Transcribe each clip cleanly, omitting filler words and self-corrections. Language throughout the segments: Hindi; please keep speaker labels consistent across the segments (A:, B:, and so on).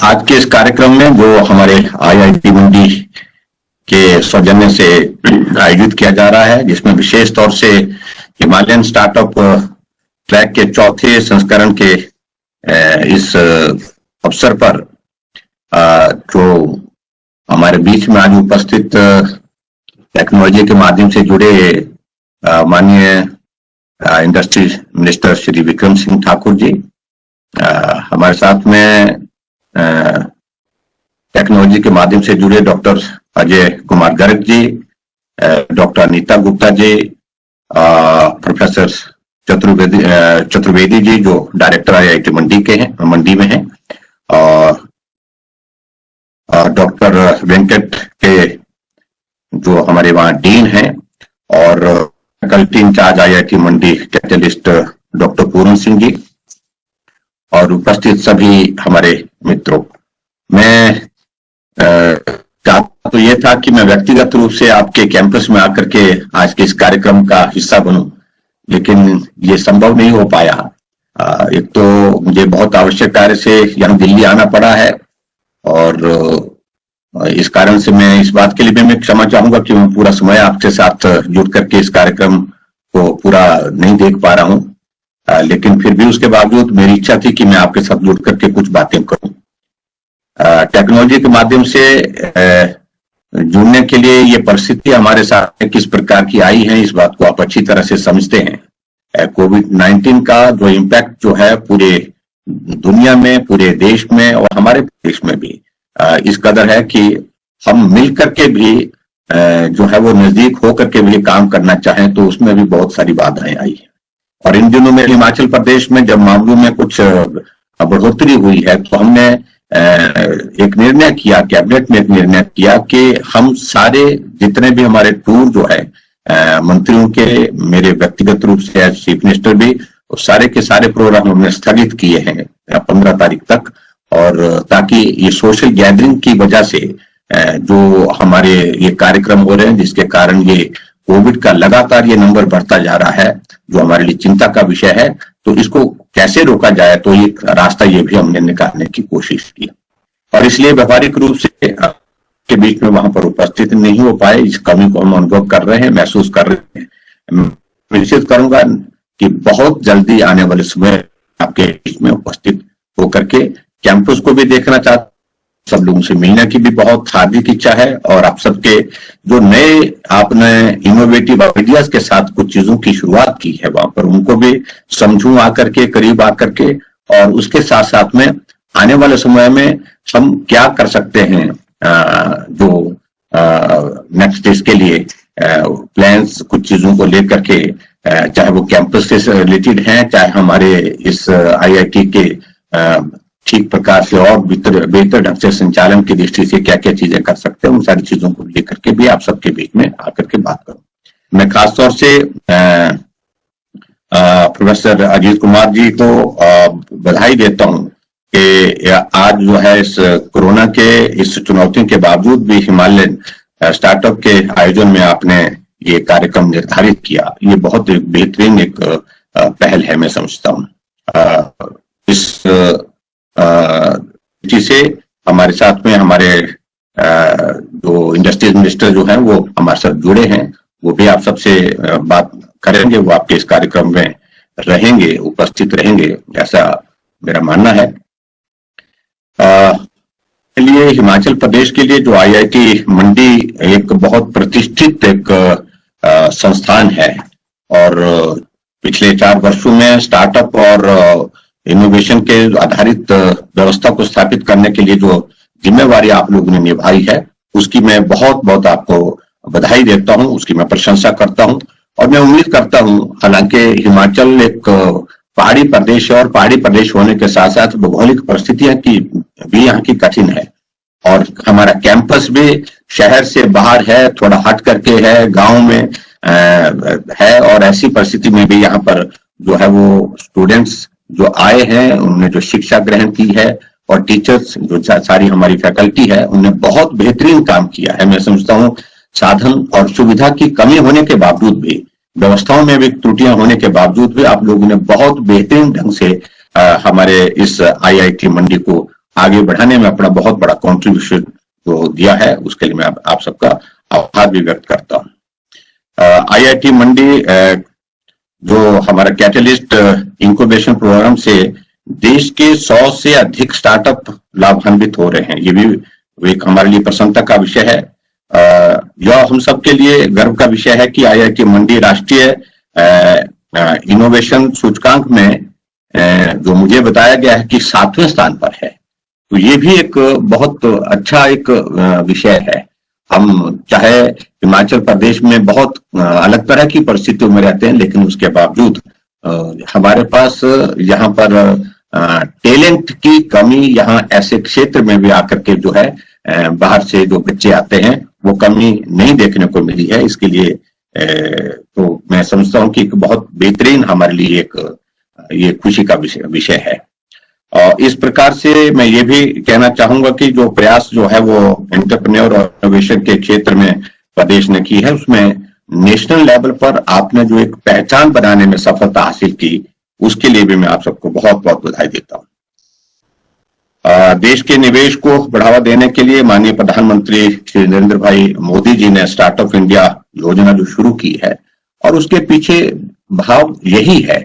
A: आज के इस कार्यक्रम में जो हमारे आईआईटी मंडी के सौजन्य से आयोजित किया जा रहा है, जिसमें विशेष तौर से हिमालयन स्टार्टअप ट्रैक के चौथे संस्करण के इस अवसर पर जो हमारे बीच में आज उपस्थित टेक्नोलॉजी के माध्यम से जुड़े माननीय इंडस्ट्री मिनिस्टर श्री विक्रम सिंह ठाकुर जी, हमारे साथ में टेक्नोलॉजी के माध्यम से जुड़े doctor Ajay Kumar Garg ji, doctor Anita Gupta ji, professor Chaturvedi ji जो डायरेक्टर आईआईटी मंडी में हैं, और डॉक्टर वेंकट के जो हमारे वहाँ डीन हैं, और फैकल्टी इंचार्ज आईआईटी मंडी कैटलिस्ट डॉक्टर पूरन सिंह जी, और उपस्थित सभी हमारे मित्रों। मैं चाहता तो ये था कि मैं व्यक्तिगत रूप से आपके कैंपस में आकर के आज के इस कार्यक्रम का हिस्सा बनूं, लेकिन ये संभव नहीं हो पाया। एक तो मुझे बहुत आवश्यक कार्य से यहाँ दिल्ली आना पड़ा है, और इस कारण से मैं इस बात के लिए भी मैं क्षमा चाहूंगा कि मैं पूरा समय आपके साथ जुड़ करके इस कार्यक्रम को पूरा नहीं देख पा रहा हूँ, लेकिन फिर भी उसके बावजूद मेरी इच्छा थी कि मैं आपके साथ जुड़ करके कुछ बातें करूं। टेक्नोलॉजी के माध्यम से जुड़ने के लिए ये परिस्थिति हमारे साथ किस प्रकार की आई है, इस बात को आप अच्छी तरह से समझते हैं। कोविड-19 का जो इम्पैक्ट जो है पूरे दुनिया में, पूरे देश में और हमारे देश में भी इस कदर है कि हम मिल करके भी जो है वो नजदीक होकर के भी काम करना चाहें तो उसमें भी बहुत सारी बाधाएं आई है। और इन दिनों में हिमाचल प्रदेश में जब मामलों में कुछ बढ़ोतरी हुई है तो हमने एक निर्णय किया, कैबिनेट में एक निर्णय किया कि हम सारे जितने भी हमारे टूर जो है मंत्रियों के, मेरे व्यक्तिगत रूप से एज चीफ मिनिस्टर भी, सारे के सारे प्रोग्राम हमने स्थगित किए हैं 15 तारीख तक, और ताकि ये सोशल गैदरिंग की वजह से जो हमारे ये कार्यक्रम हो रहे हैं जिसके कारण ये कोविड का लगातार ये नंबर बढ़ता जा रहा है, जो हमारे लिए चिंता का विषय है, तो इसको कैसे रोका जाए, तो ये रास्ता ये भी हमने निकालने की कोशिश की। और इसलिए व्यावहारिक रूप से के बीच में वहां पर उपस्थित नहीं हो पाए। इस कमी को हम अनुभव कर रहे हैं, महसूस कर रहे हैं। निश्चित करूंगा कि बहुत जल्दी आने वाले समय आपके बीच में उपस्थित होकर के कैंपस को भी देखना चाहते, सब लोगों से मिलने की भी बहुत हार्दिक इच्छा है, और आप सबके जो नए आपने इनोवेटिव आइडियाज के साथ कुछ चीजों की शुरुआत की है वहां पर उनको भी समझूं आकर के, करीब आकर के, और उसके साथ साथ में आने वाले समय में हम क्या कर सकते हैं जो नेक्स्ट इसके लिए प्लान्स, कुछ चीजों को लेकर के, चाहे वो कैंपस से रिलेटेड हैं, चाहे हमारे इस आईआईटी के ठीक प्रकार से और बेहतर ढंग से संचालन की दृष्टि से क्या क्या चीजें कर सकते हैं, उन सारी चीजों को लेकर के भी आप सबके बीच में आकर के बात करूं। मैं खासतौर से प्रोफेसर अजीत कुमार जी को बधाई देता हूं कि आज जो है इस कोरोना के इस चुनौतियों के बावजूद भी हिमालयन स्टार्टअप के आयोजन में आपने ये कार्यक्रम निर्धारित किया। ये बहुत बेहतरीन एक पहल है, मैं समझता हूँ। इस जिसे हमारे साथ में हमारे जो इंडस्ट्रीज मिनिस्टर जो हैं वो हमारे साथ जुड़े हैं, वो भी आप सबसे बात करेंगे, वो आपके इस कार्यक्रम में रहेंगे, उपस्थित रहेंगे, ऐसा मेरा मानना है। लिए हिमाचल प्रदेश के लिए जो आईआईटी मंडी एक बहुत प्रतिष्ठित एक संस्थान है, और पिछले 4 वर्षों में स्टार्टअप और इनोवेशन के आधारित व्यवस्था को स्थापित करने के लिए जो जिम्मेवारी आप लोगों ने निभाई है उसकी मैं बहुत बहुत आपको बधाई देता हूं, उसकी मैं प्रशंसा करता हूं। और मैं उम्मीद करता हूं, हालांकि हिमाचल एक पहाड़ी प्रदेश है, और पहाड़ी प्रदेश होने के साथ साथ भौगोलिक परिस्थितियां की भी यहाँ की कठिन है, और हमारा कैंपस भी शहर से बाहर है, थोड़ा हट करके है, गांव में है, और ऐसी परिस्थिति में भी यहाँ पर जो है वो स्टूडेंट्स जो आए हैं उन्होंने जो शिक्षा ग्रहण की है, और टीचर्स जो सारी हमारी फैकल्टी है उन्होंने बहुत बेहतरीन काम किया है। मैं समझता हूँ साधन और सुविधा की कमी होने के बावजूद भी, व्यवस्थाओं में भी त्रुटियां होने के बावजूद भी आप लोगों ने बहुत बेहतरीन ढंग से हमारे इस आईआईटी मंडी को आगे बढ़ाने में अपना बहुत बड़ा कंट्रीब्यूशन जो दिया है, उसके लिए मैं आप सबका आभार भी व्यक्त करता हूँ। IIT मंडी जो हमारा कैटलिस्ट इंक्यूबेशन प्रोग्राम से देश के 100 से अधिक स्टार्टअप लाभान्वित हो रहे हैं, ये भी एक हमारे लिए प्रसन्नता का विषय है। यह हम सबके लिए गर्व का विषय है कि IIT मंडी राष्ट्रीय इनोवेशन सूचकांक में जो मुझे बताया गया है कि 7वें स्थान पर है, तो ये भी एक बहुत अच्छा एक विषय है। हम चाहे हिमाचल प्रदेश में बहुत अलग तरह की परिस्थितियों में रहते हैं, लेकिन उसके बावजूद हमारे पास यहाँ पर टैलेंट की कमी, यहाँ ऐसे क्षेत्र में भी आकर के जो है बाहर से जो बच्चे आते हैं वो कमी नहीं देखने को मिली है। इसके लिए तो मैं समझता हूँ कि एक बहुत बेहतरीन हमारे लिए एक ये खुशी का विषय है। और इस प्रकार से मैं ये भी कहना चाहूंगा कि जो प्रयास जो है वो एंटरप्रेन्योर और इनोवेशन के क्षेत्र में प्रदेश ने की है, उसमें नेशनल लेवल पर आपने जो एक पहचान बनाने में सफलता हासिल की, उसके लिए भी मैं आप सबको बहुत बहुत बधाई देता हूं। देश के निवेश को बढ़ावा देने के लिए माननीय प्रधानमंत्री श्री नरेंद्र भाई मोदी जी ने स्टार्टअप इंडिया योजना जो शुरू की है, और उसके पीछे भाव यही है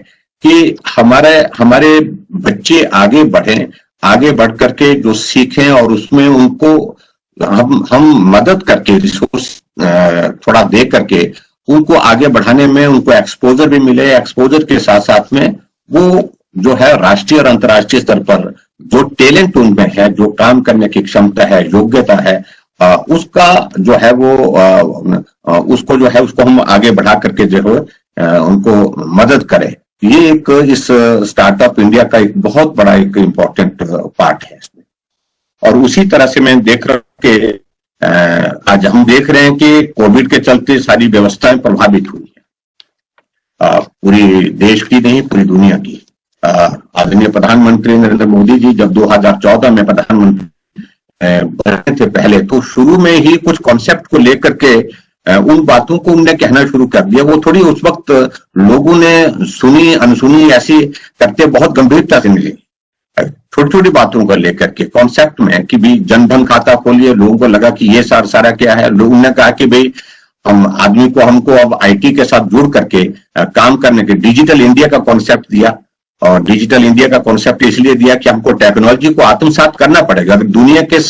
A: कि हमारे बच्चे आगे बढ़ें, आगे बढ़ करके जो सीखें और उसमें उनको हम मदद करके रिसोर्स थोड़ा दे करके उनको आगे बढ़ाने में उनको एक्सपोजर भी मिले। एक्सपोजर के साथ साथ में वो जो है राष्ट्रीय और अंतर्राष्ट्रीय स्तर पर जो टैलेंट उनमें है, जो काम करने की क्षमता है, योग्यता है, उसका जो है वो उसको जो है उसको हम आगे बढ़ा करके जो है उनको मदद करें। ये एक इस स्टार्टअप इंडिया का एक बहुत बड़ा एक इम्पोर्टेंट पार्ट है इसमें। और उसी तरह से मैं देख रहा हूं कि आज हम देख रहे हैं कि कोविड के चलते सारी व्यवस्थाएं प्रभावित हुई है, पूरी देश की नहीं पूरी दुनिया की। आदरणीय प्रधानमंत्री नरेंद्र मोदी जी जब 2014 में प्रधानमंत्री बने थे पहले, तो शुरू में ही कुछ कॉन्सेप्ट को लेकर के उन बातों को उनने कहना शुरू कर दिया। वो थोड़ी उस वक्त लोगों ने सुनी अनसुनी ऐसी करते बहुत गंभीरता से मिली, छोटी छोटी बातों को लेकर के कॉन्सेप्ट में कि भाई जनधन खाता खोलिए। लोगों को लगा कि ये सारा क्या है। लोगों ने कहा कि भाई हमको अब IT के साथ जुड़ करके काम करने के डिजिटल इंडिया का कॉन्सेप्ट दिया। और डिजिटल इंडिया का कॉन्सेप्ट इसलिए दिया कि हमको टेक्नोलॉजी को आत्मसात करना पड़ेगा। अगर दुनिया के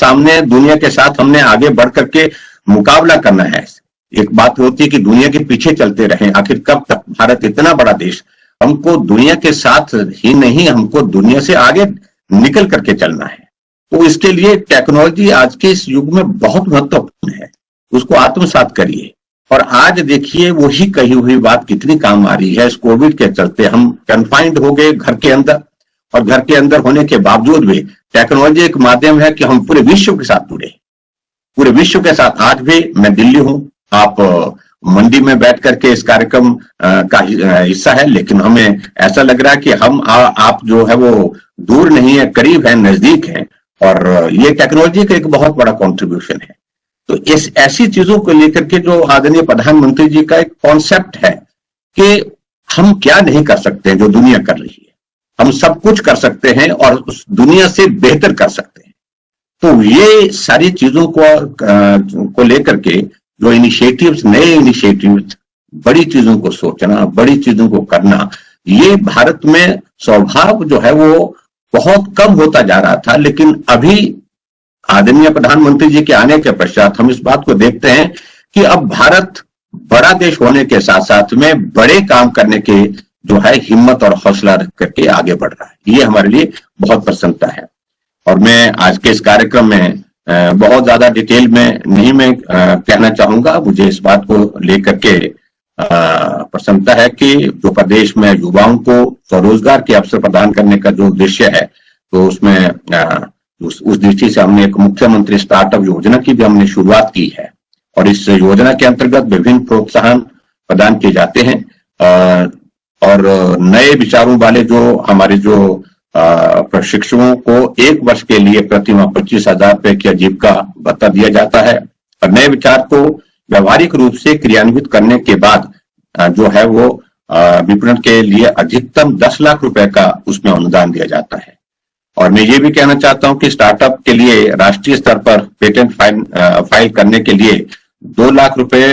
A: साथ हमने आगे बढ़ करके मुकाबला करना है। एक बात होती है कि दुनिया के पीछे चलते रहें, आखिर कब तक। भारत इतना बड़ा देश, हमको दुनिया के साथ ही नहीं, हमको दुनिया से आगे निकल करके चलना है। तो इसके लिए टेक्नोलॉजी आज के इस युग में बहुत महत्वपूर्ण है, उसको आत्मसात करिए। और आज देखिए वही कही हुई बात कितनी काम आ रही है। इस कोविड के चलते हम कन्फाइंड हो गए घर के अंदर, और घर के अंदर होने के बावजूद भी टेक्नोलॉजी एक माध्यम है कि हम पूरे विश्व के साथ जुड़े, पूरे विश्व के साथ। आज भी मैं दिल्ली हूं, आप मंडी में बैठ करके इस कार्यक्रम का हिस्सा है, लेकिन हमें ऐसा लग रहा है कि आप जो है वो दूर नहीं है, करीब है, नजदीक है। और ये टेक्नोलॉजी का एक बहुत बड़ा कंट्रीब्यूशन है। तो इस ऐसी चीजों को लेकर के जो आदरणीय प्रधानमंत्री जी का एक कॉन्सेप्ट है कि हम क्या नहीं कर सकते जो दुनिया कर रही है, हम सब कुछ कर सकते हैं और उस दुनिया से बेहतर कर सकते हैं। तो ये सारी चीजों को लेकर के जो इनिशिएटिव्स, नए इनिशिएटिव्स, बड़ी चीजों को सोचना, बड़ी चीजों को करना, ये भारत में स्वभाव जो है वो बहुत कम होता जा रहा था। लेकिन अभी आदरणीय प्रधानमंत्री जी के आने के पश्चात हम इस बात को देखते हैं कि अब भारत बड़ा देश होने के साथ साथ में बड़े काम करने के जो है हिम्मत और हौसला रख करके आगे बढ़ रहा है। ये हमारे लिए बहुत प्रसन्नता है। और मैं आज के इस कार्यक्रम में बहुत ज्यादा डिटेल में नहीं मैं कहना चाहूंगा। मुझे इस बात को लेकर के प्रसन्नता है कि जो प्रदेश में युवाओं को स्वरोजगार के अवसर प्रदान करने का जो उद्देश्य है, तो उसमें उस दृष्टि से हमने एक मुख्यमंत्री स्टार्टअप योजना की भी हमने शुरुआत की है। और इस योजना के अंतर्गत विभिन्न प्रोत्साहन प्रदान किए जाते हैं और नए विचारों वाले जो हमारे जो प्रशिक्षुओं को 1 वर्ष के लिए प्रतिमाह 25,000 रुपए की आजीविका भत्ता दिया जाता है। और नए विचार को व्यवहारिक रूप से क्रियान्वित करने के बाद जो है वो विपणन के लिए अधिकतम 10 लाख रुपए का उसमें अनुदान दिया जाता है। और मैं ये भी कहना चाहता हूं कि स्टार्टअप के लिए राष्ट्रीय स्तर पर पेटेंट फाइल करने के लिए 2 लाख रुपए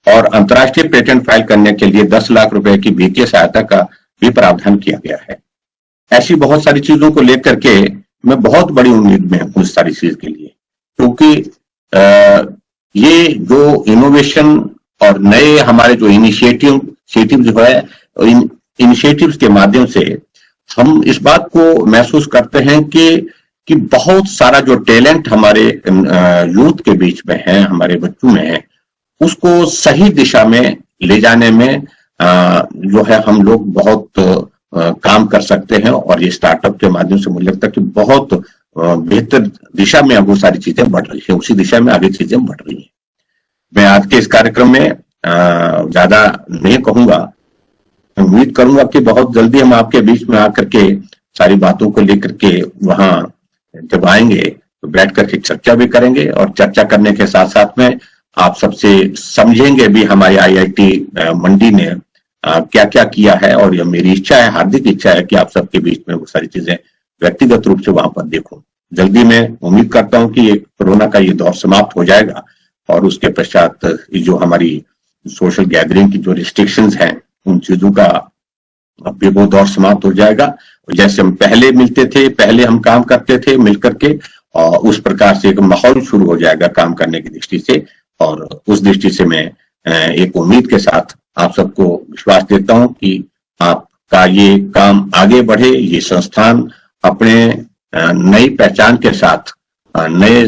A: और अंतर्राष्ट्रीय पेटेंट फाइल करने के लिए 10 लाख रुपए की वित्तीय सहायता का भी प्रावधान किया गया है। ऐसी बहुत सारी चीजों को लेकर के मैं बहुत बड़ी उम्मीद में हूं इस सारी चीज के लिए, क्योंकि ये जो इनोवेशन और नए हमारे जो इनिशिएटिव जो है, इनिशिएटिव्स के माध्यम से हम इस बात को महसूस करते हैं कि बहुत सारा जो टैलेंट हमारे यूथ के बीच में है, हमारे बच्चों में है, उसको सही दिशा में ले जाने में जो है हम लोग बहुत काम कर सकते हैं। और ये स्टार्टअप के माध्यम से मुझे लगता है कि बहुत बेहतर दिशा में अब वो सारी चीजें बढ़ रही है, उसी दिशा में आगे चीजें बढ़ रही है। मैं आज के इस कार्यक्रम में ज्यादा नहीं कहूंगा, उम्मीद करूंगा कि बहुत जल्दी हम आपके बीच में आकर के सारी बातों को लेकर के वहां जब आएंगे तो बैठ करके चर्चा भी करेंगे, और चर्चा करने के साथ साथ में आप सबसे समझेंगे भी हमारे IIT मंडी ने क्या क्या किया है। और यह मेरी इच्छा है, हार्दिक इच्छा है कि आप सबके बीच में वो सारी चीजें व्यक्तिगत रूप से वहां पर देखूं। जल्दी मैं उम्मीद करता हूं कि कोरोना का ये दौर समाप्त हो जाएगा और उसके पश्चात जो हमारी सोशल गैदरिंग की जो रिस्ट्रिक्शंस हैं, उन चीजों का अब भी वो दौर समाप्त हो जाएगा। जैसे हम पहले मिलते थे, पहले हम काम करते थे मिलकर के, और उस प्रकार से एक माहौल शुरू हो जाएगा काम करने की दृष्टि से। और उस दृष्टि से मैं एक उम्मीद के साथ आप सबको विश्वास देता हूं कि आपका ये काम आगे बढ़े, ये संस्थान अपने नई पहचान के साथ नए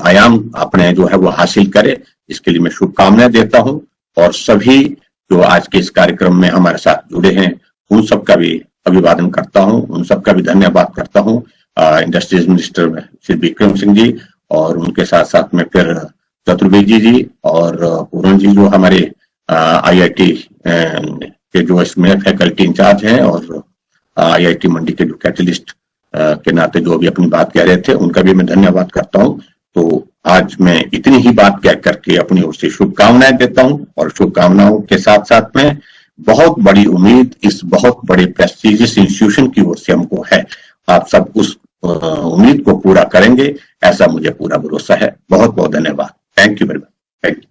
A: आयाम अपने जो है वो हासिल करे। इसके लिए मैं शुभकामनाएं देता हूं, और सभी जो आज के इस कार्यक्रम में हमारे साथ जुड़े हैं उन सबका भी अभिवादन करता हूं, उन सबका भी धन्यवाद करता हूं। इंडस्ट्रीज मिनिस्टर श्री विक्रम सिंह जी, और उनके साथ साथ में फिर चतुर्वेदी जी और पूरन जी जो हमारे IIT के जो इसमें फैकल्टी इंचार्ज हैं, और IIT मंडी के जो कैटलिस्ट के नाते जो भी अपनी बात कह रहे थे, उनका भी मैं धन्यवाद करता हूं। तो आज मैं इतनी ही बात कह करके अपनी ओर से शुभकामनाएं देता हूं, और शुभकामनाओं के साथ साथ में बहुत बड़ी उम्मीद इस बहुत बड़े प्रेस्टिजियस इंस्टीट्यूशन की ओर से हमको है। आप सब उस उम्मीद को पूरा करेंगे, ऐसा मुझे पूरा भरोसा है। बहुत बहुत धन्यवाद। Thank you very much. Thank you.